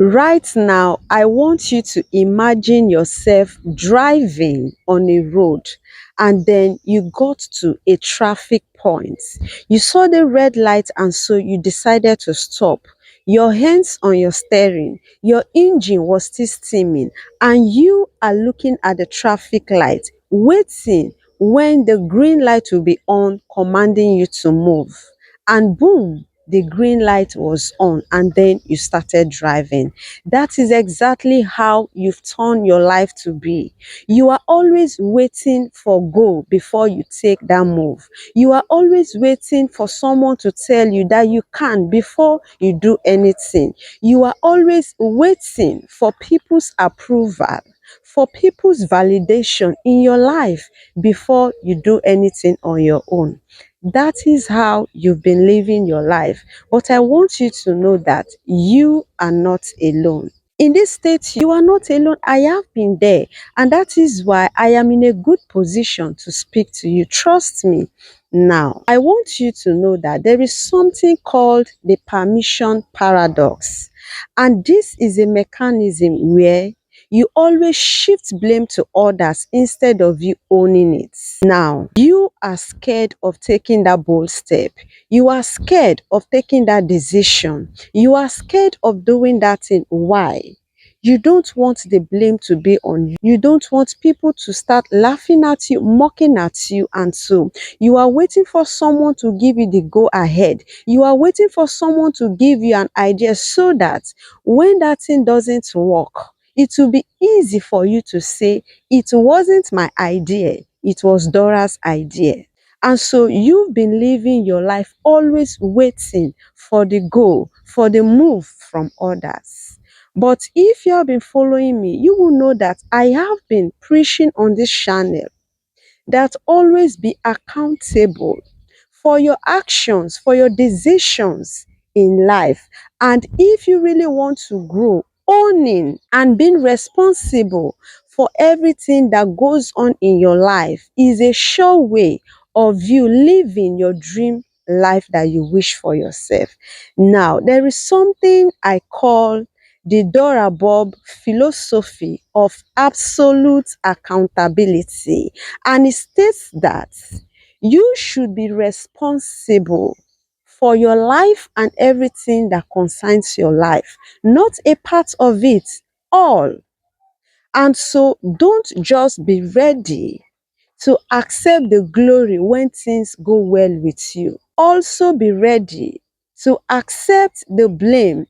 Right now, I want you to imagine yourself driving on a road and then you got to a traffic point. You saw the red light and so you decided to stop. Your hands on your steering, your engine was still steaming, and you are looking at the traffic light, waiting when the green light will be on, commanding you to move. And boom, the green light was on, and then you started driving. That is exactly how you've turned your life to be. You are always waiting for go before you take that move. You are always waiting for someone to tell you that you can before you do anything. You are always waiting for people's approval, for people's validation in your life before you do anything on your own. That is how you've been living your life. But I want you to know that you are not alone. In this state, you are not alone. I have been there. And that is why I am in a good position to speak to you. Trust me. Now, I want you to know that there is something called the permission paradox. And this is a mechanism where you always shift blame to others instead of you owning it. Now, you are scared of taking that bold step. You are scared of taking that decision. You are scared of doing that thing. Why? You don't want the blame to be on you. You don't want people to start laughing at you, mocking at you, and so you are waiting for someone to give you the go ahead. You are waiting for someone to give you an idea so that when that thing doesn't work, it will be easy for you to say, it wasn't my idea, it was Dora's idea. And so you've been living your life always waiting for the goal, for the move from others. But if you have been following me, you will know that I have been preaching on this channel that always be accountable for your actions, for your decisions in life. And if you really want to grow, owning and being responsible for everything that goes on in your life is a sure way of you living your dream life that you wish for yourself. Now, there is something I call the Dora philosophy of absolute accountability. And it states that you should be responsible for your life and everything that concerns your life, not a part of it, all. And so don't just be ready to accept the glory when things go well with you. Also be ready to accept the blame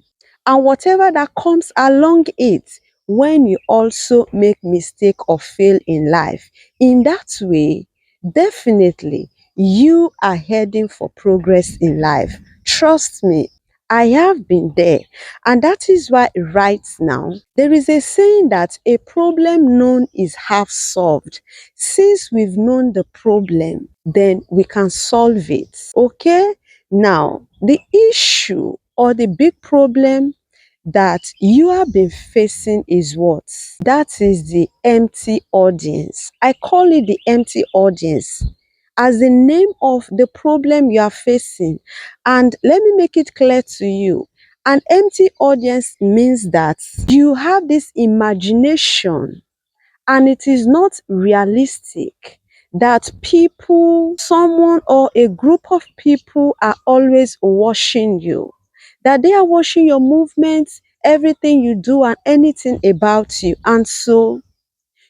and whatever that comes along it when you also make mistake or fail in life. In that way, definitely you are heading for progress in life. Trust me, I have been there. And that is why right now, there is a saying that a problem known is half solved. Since we've known the problem, then we can solve it. Okay? Now, the issue or the big problem that you have been facing is what? That is the empty audience. I call it the empty audience as the name of the problem you are facing. And let me make it clear to you. An empty audience means that you have this imagination and it is not realistic that people, someone or a group of people are always watching you, that they are watching your movements, everything you do and anything about you. And so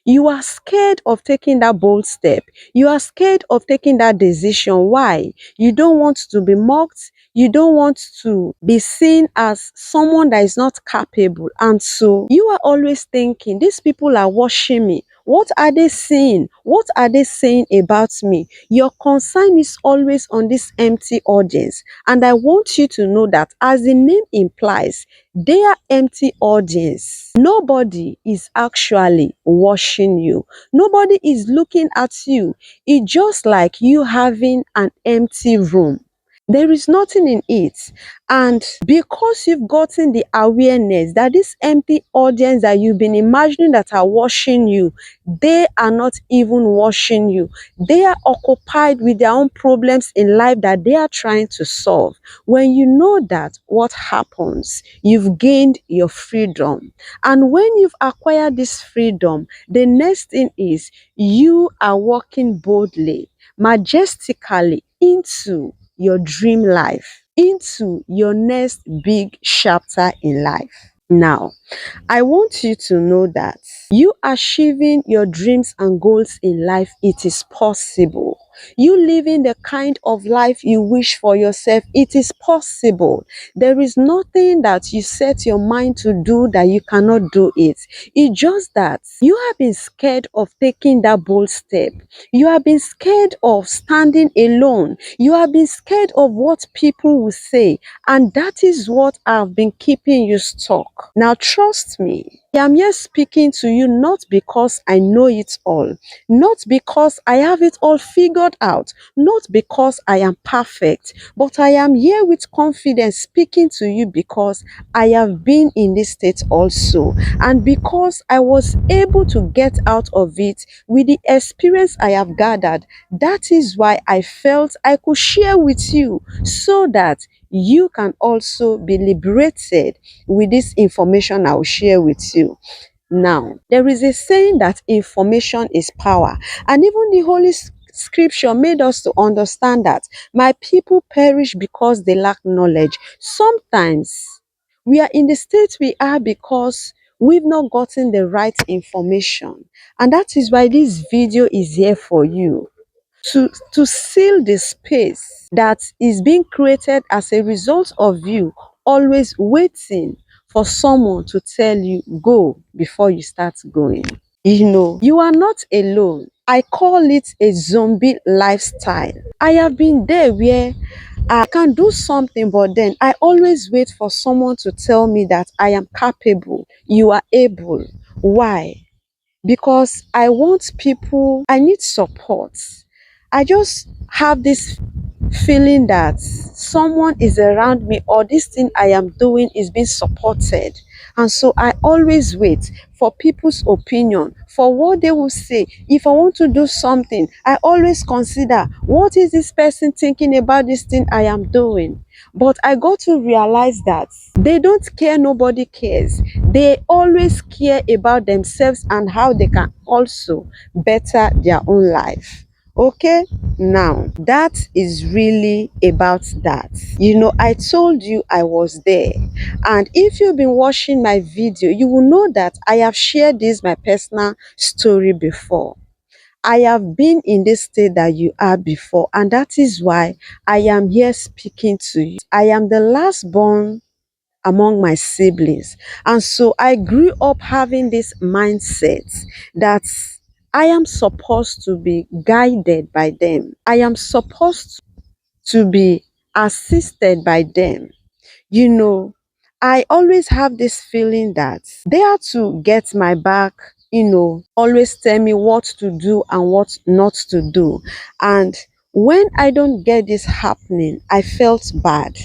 you are scared of taking that bold step. You are scared of taking that decision. Why? You don't want to be mocked. You don't want to be seen as someone that is not capable. And so you are always thinking, these people are watching me. What are they seeing? What are they saying about me? Your concern is always on this empty audience. And I want you to know that, as the name implies, they are empty audience. Nobody is actually watching you. Nobody is looking at you. It's just like you having an empty room. There is nothing in it. And because you've gotten the awareness that this empty audience that you've been imagining that are watching you, they are not even watching you. They are occupied with their own problems in life that they are trying to solve. When you know that, what happens? You've gained your freedom. And when you've acquired this freedom, the next thing is you are walking boldly, majestically into your dream life, into your next big chapter in life. Now, I want you to know that you achieving your dreams and goals in life, it is possible. You living the kind of life you wish for yourself, it is possible. There is nothing that you set your mind to do that you cannot do it. It's just that you have been scared of taking that bold step. You have been scared of standing alone. You have been scared of what people will say. And that is what have been keeping you stuck. Now, trust me, I am here speaking to you not because I know it all, not because I have it all figured out, not because I am perfect, but I am here with confidence speaking to you because I have been in this state also, and because I was able to get out of it with the experience I have gathered. That is why I felt I could share with you so that you can also be liberated with this information I will share with you. Now, there is a saying that information is power, and even the Scripture made us to understand that my people perish because they lack knowledge. Sometimes we are in the state we are because we've not gotten the right information, and that is why this video is here for you to seal the space that is being created as a result of you always waiting for someone to tell you go before you start going. You are not alone. I call it a zombie lifestyle. I have been there where I can do something, but then I always wait for someone to tell me that I am capable, you are able. Why? Because I need support. I just have this feeling that someone is around me or this thing I am doing is being supported. And so I always wait for people's opinion, for what they will say. If I want to do something, I always consider what is this person thinking about this thing I am doing. But I got to realize that they don't care, nobody cares. They always care about themselves and how they can also better their own life. Okay, now that is really about that. I told you I was there, and if you've been watching my video, you will know that I have shared this my personal story before. I have been in this state that you are before, and that is why I am here speaking to you. I am the last born among my siblings, and so I grew up having this mindset that I am supposed to be guided by them. I am supposed to be assisted by them. You know, I always have this feeling that they are to get my back, always tell me what to do and what not to do. And when I don't get this happening, I felt bad.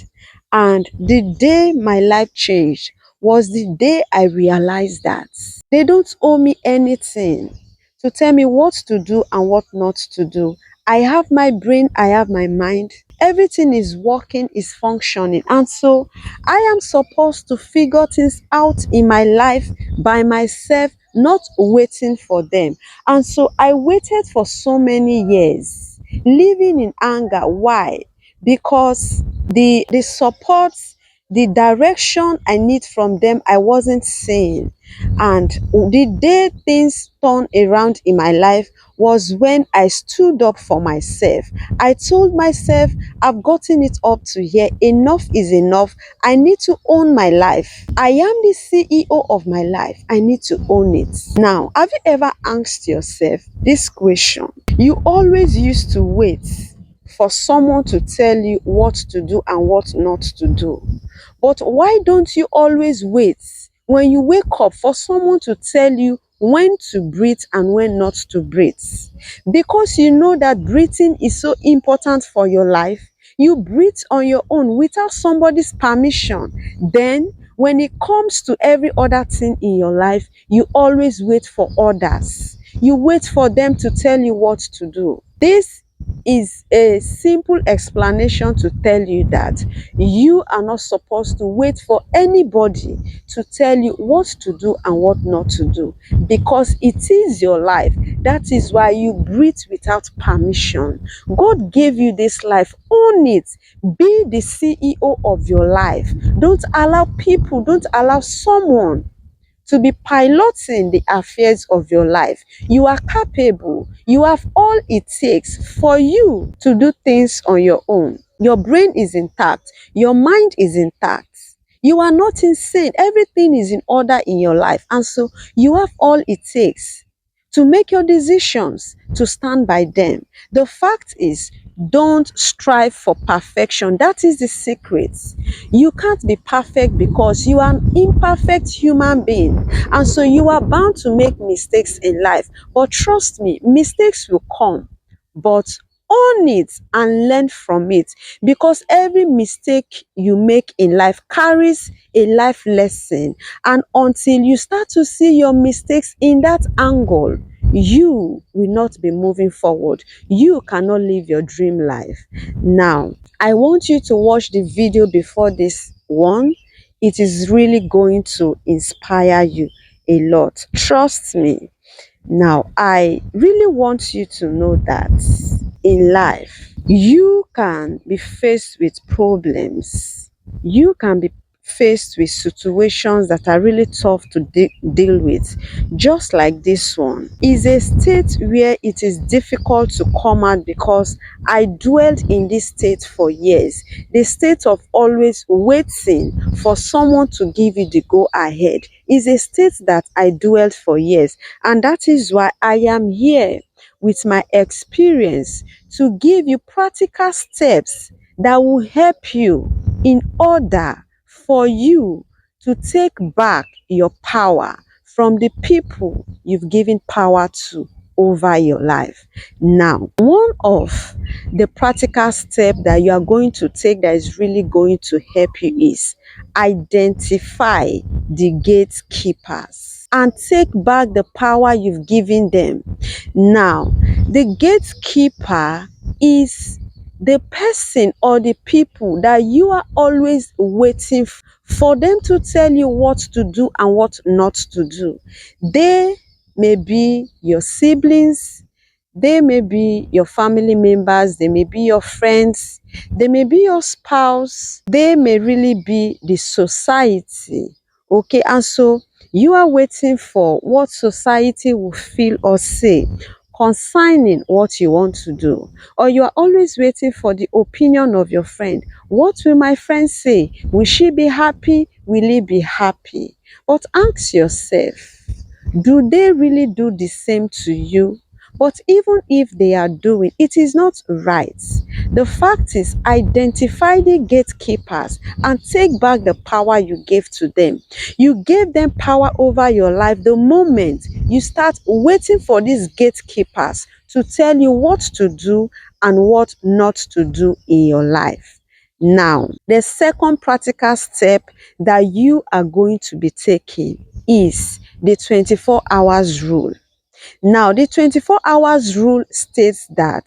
And the day my life changed was the day I realized that they don't owe me anything to tell me what to do and what not to do. I have my brain, I have my mind. Everything is working, is functioning. And so I am supposed to figure things out in my life by myself, not waiting for them. And so I waited for so many years, living in anger. Why? Because the support, the direction I need from them, I wasn't seeing. And the day things turned around in my life was when I stood up for myself. I told myself, I've gotten it up to here. Enough is enough. I need to own my life. I am the CEO of my life. I need to own it. Now, have you ever asked yourself this question? You always used to wait for someone to tell you what to do and what not to do. But why don't you always wait when you wake up for someone to tell you when to breathe and when not to breathe? Because you know that breathing is so important for your life. You breathe on your own without somebody's permission. Then when it comes to every other thing in your life, you always wait for others. You wait for them to tell you what to do. This is a simple explanation to tell you that you are not supposed to wait for anybody to tell you what to do and what not to do, because it is your life. That is why you breathe without permission. God gave you this life. Own it. Be the CEO of your life. Don't allow people, don't allow someone to be piloting the affairs of your life. You are capable. You have all it takes for you to do things on your own. Your brain is intact. Your mind is intact. You are not insane. Everything is in order in your life. And so you have all it takes to make your decisions, to stand by them. The fact is, don't strive for perfection. That is the secret. You can't be perfect because you are an imperfect human being. And so you are bound to make mistakes in life. But trust me, mistakes will come. But own it and learn from it, because every mistake you make in life carries a life lesson. And until you start to see your mistakes in that angle, you will not be moving forward. You cannot live your dream life. Now, I want you to watch the video before this one. It is really going to inspire you a lot. Trust me. Now, I really want you to know that in life, you can be faced with problems. You can be faced with situations that are really tough to deal with, just like this one. Is a state where it is difficult to come out, because I dwelled in this state for years. The state of always waiting for someone to give you the go ahead is a state that I dwelled for years, and that is why I am here with my experience to give you practical steps that will help you in order for you to take back your power from the people you've given power to over your life. Now, one of the practical steps that you are going to take that is really going to help you is identify the gatekeepers and take back the power you've given them. Now, the gatekeeper is the person or the people that you are always waiting for them to tell you what to do and what not to do. They may be your siblings, they may be your family members, they may be your friends, they may be your spouse, they may really be the society. Okay, and so you are waiting for what society will feel or say concerning what you want to do, or you are always waiting for the opinion of your friend. What will my friend say? Will she be happy? Will he be happy? But ask yourself, do they really do the same to you? But even if they are doing, it is not right. The fact is, identify the gatekeepers and take back the power you gave to them. You gave them power over your life the moment you start waiting for these gatekeepers to tell you what to do and what not to do in your life. Now, the second practical step that you are going to be taking is the 24 hours rule. Now, the 24 hours rule states that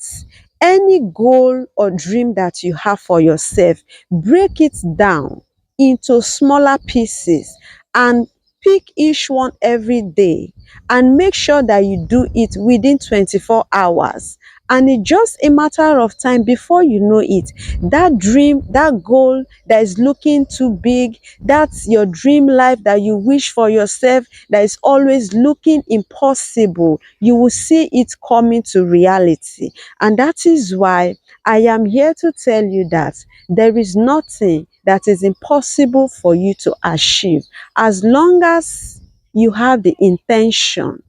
any goal or dream that you have for yourself, break it down into smaller pieces and pick each one every day and make sure that you do it within 24 hours. And it's just a matter of time before you know it. That dream, that goal that is looking too big, that's your dream life that you wish for yourself, that is always looking impossible, you will see it coming to reality. And that is why I am here to tell you that there is nothing that is impossible for you to achieve, as long as you have the intention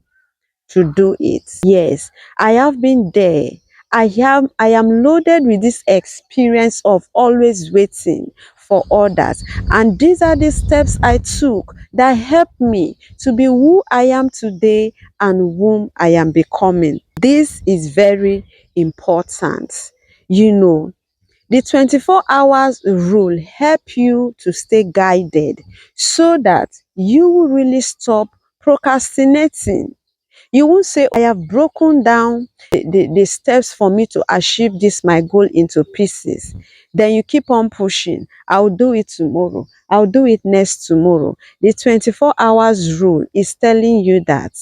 to do it. Yes, I have been there. I am loaded with this experience of always waiting for others. And these are the steps I took that helped me to be who I am today and whom I am becoming. This is very important. You know, The 24 hours rule help you to stay guided so that you will really stop procrastinating. You won't say, I have broken down the steps for me to achieve this my goal into pieces. Then you keep on pushing. I'll do it tomorrow. I'll do it next tomorrow. The 24 hours rule is telling you that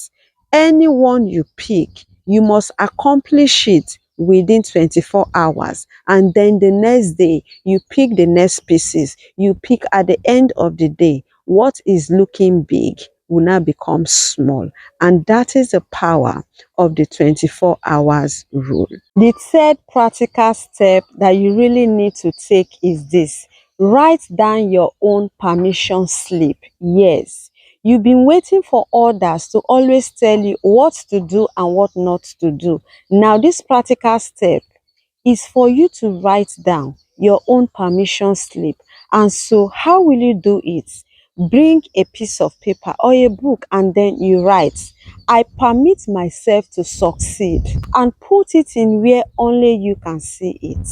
anyone you pick, you must accomplish it within 24 hours. And then the next day, you pick the next pieces. You pick at the end of the day, what is looking big will now become small. And that is the power of the 24 hours rule. The third practical step that you really need to take is this. Write down your own permission slip. Yes, you've been waiting for others to always tell you what to do and what not to do. Now, this practical step is for you to write down your own permission slip. And so, how will you do it? Bring a piece of paper or a book and then you write, I permit myself to succeed, and put it in where only you can see it.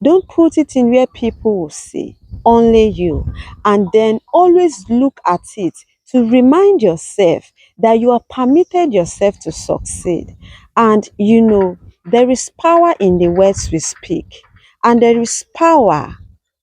Don't put it in where people will see, only you. And then always look at it to remind yourself that you have permitted yourself to succeed. And you know, there is power in the words we speak, and there is power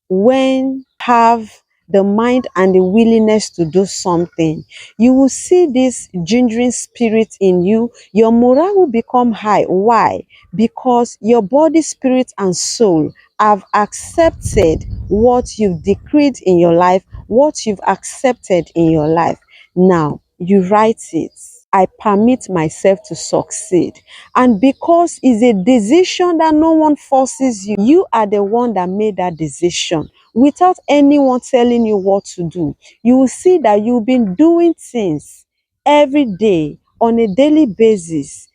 when have the mind and the willingness to do something. You will see this gingering spirit in you. Your morale will become high. Why? Because your body, spirit, and soul have accepted what you've decreed in your life, what you've accepted in your life. Now, you write it. I permit myself to succeed. And because it's a decision that no one forces you, you are the one that made that decision without anyone telling you what to do. You will see that you've been doing things every day on a daily basis,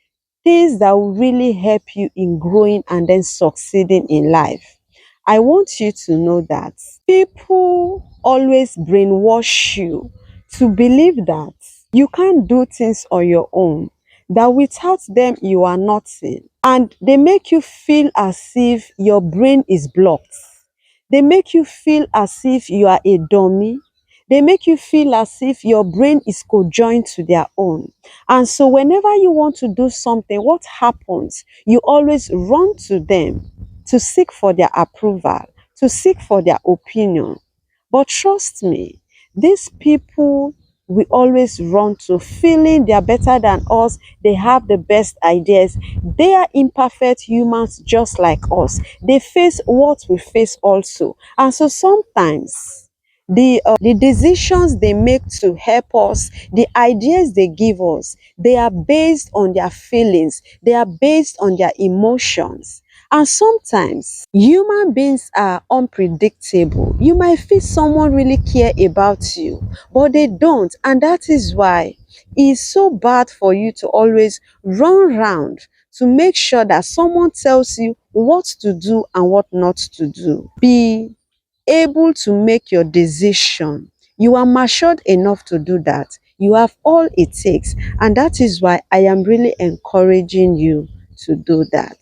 things that will really help you in growing and then succeeding in life. I want you to know that people always brainwash you to believe that you can't do things on your own, that without them you are nothing. And they make you feel as if your brain is blocked. They make you feel as if you are a dummy. They make you feel as if your brain is conjoined to their own. And so whenever you want to do something, what happens? You always run to them to seek for their approval, to seek for their opinion. But trust me, these people we always run to, feeling they are better than us, they have the best ideas. They are imperfect humans just like us. They face what we face also. And so sometimes the decisions they make to help us, the ideas they give us, they are based on their feelings, they are based on their emotions. And sometimes human beings are unpredictable. You might feel someone really care about you, but they don't. And that is why it's so bad for you to always run round to make sure that someone tells you what to do and what not to do. Be able to make your decision. You are matured enough to do that. You have all it takes. And that is why I am really encouraging you to do that.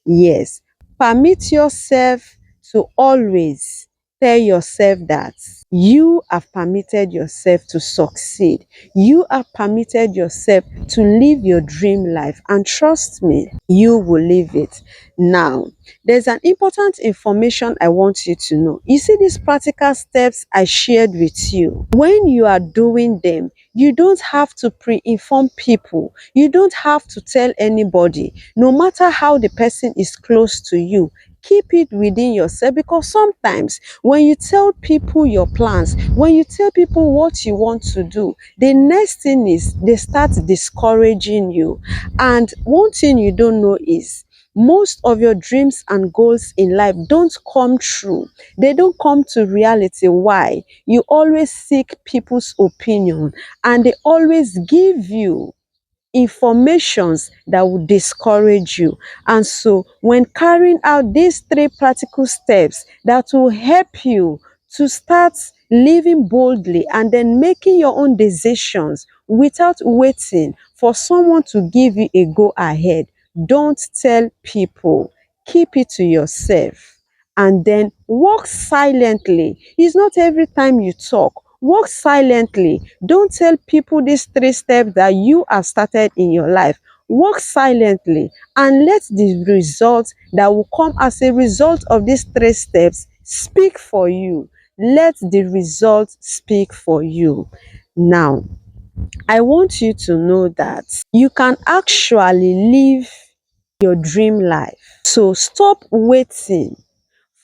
Yes, permit yourself to always tell yourself that you have permitted yourself to succeed. You have permitted yourself to live your dream life. And trust me, you will live it. Now, there's an important information I want you to know. You see these practical steps I shared with you. When you are doing them, you don't have to pre-inform people. You don't have to tell anybody, no matter how the person is close to you. Keep it within yourself, because sometimes when you tell people your plans, when you tell people what you want to do, the next thing is they start discouraging you. And one thing you don't know is most of your dreams and goals in life don't come true. They don't come to reality. Why? You always seek people's opinion, and they always give you informations that will discourage you. And so when carrying out these three practical steps that will help you to start living boldly and then making your own decisions without waiting for someone to give you a go ahead, don't tell people. Keep it to yourself and then walk silently. It's not every time you talk. Walk silently. Don't tell people these 3 steps that you have started in your life. Walk silently and let the results that will come as a result of these 3 steps speak for you. Let the results speak for you. Now, I want you to know that you can actually live your dream life. So stop waiting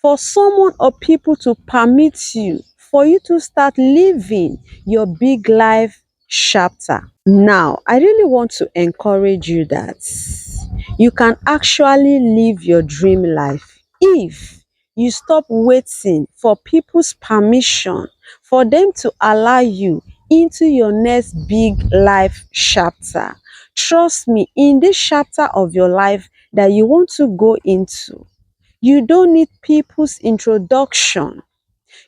for someone or people to permit you for you to start living your big life chapter. Now, I really want to encourage you that you can actually live your dream life if you stop waiting for people's permission for them to allow you into your next big life chapter. Trust me, in this chapter of your life that you want to go into, you don't need people's introduction.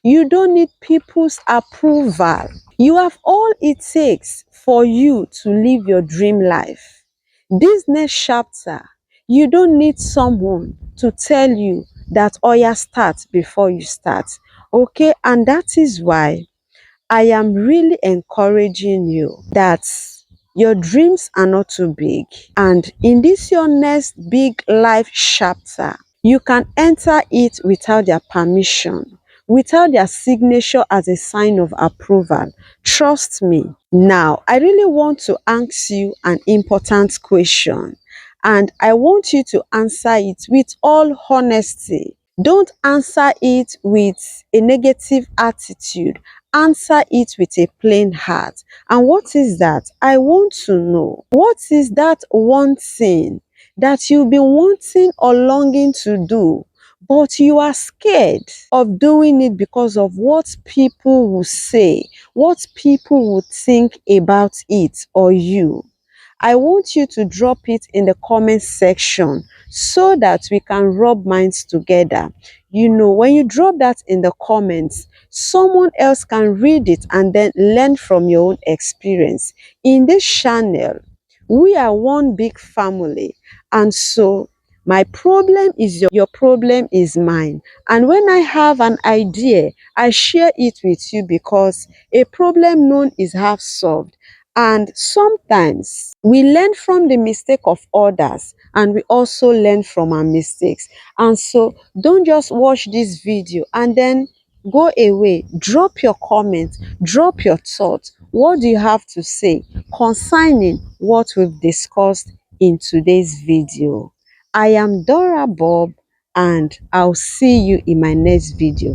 You don't need people's approval. You have all it takes for you to live your dream life. This next chapter, you don't need someone to tell you that Oya start before you start. Okay, and that is why I am really encouraging you that your dreams are not too big. And in this your next big life chapter, you can enter it without their permission, without their signature as a sign of approval. Trust me. Now, I really want to ask you an important question, and I want you to answer it with all honesty. Don't answer it with a negative attitude. Answer it with a plain heart. And what is that? I want to know. What is that one thing that you've been wanting or longing to do, but you are scared of doing it because of what people will say, what people will think about it or you? I want you to drop it in the comment section so that we can rub minds together. You know, when you drop that in the comments, someone else can read it and then learn from your own experience. In this channel, we are one big family, and so my problem is your problem is mine. And when I have an idea, I share it with you because a problem known is half solved. And sometimes we learn from the mistake of others and we also learn from our mistakes. And so don't just watch this video and then go away. Drop your comments, drop your thoughts. What do you have to say concerning what we've discussed in today's video? I am Dora Bob, and I'll see you in my next video.